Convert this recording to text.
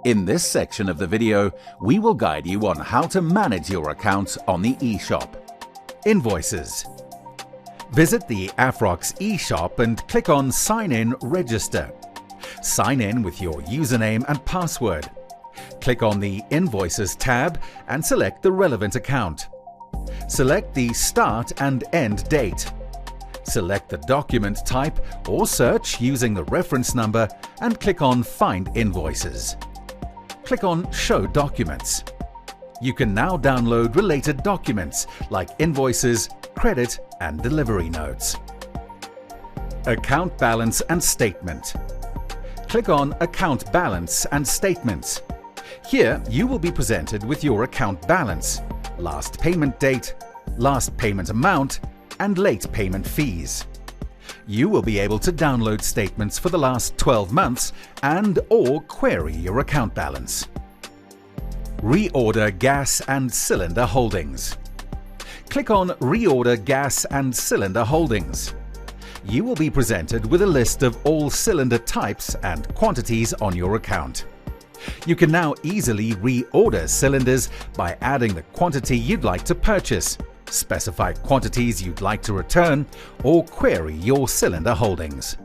In this section of the video, we will guide you on how to manage your account on the eShop. Invoices. Visit the Afrox eShop and click on Sign in Register. Sign in with your username and password. Click on the Invoices tab and select the relevant account. Select the start and end date. Select the document type or search using the reference number and click on Find Invoices. Click on Show Documents. You can now download related documents like invoices, credit and delivery notes. Account Balance and Statement. Click on Account Balance and Statements. Here you will be presented with your account balance, last payment date, last payment amount and late payment fees. You will be able to download statements for the last 12 months and/or query your account balance. Reorder gas and cylinder holdings. Click on Reorder gas and cylinder holdings. You will be presented with a list of all cylinder types and quantities on your account. You can now easily reorder cylinders by adding the quantity you'd like to purchase, specify quantities you'd like to return, or query your cylinder holdings.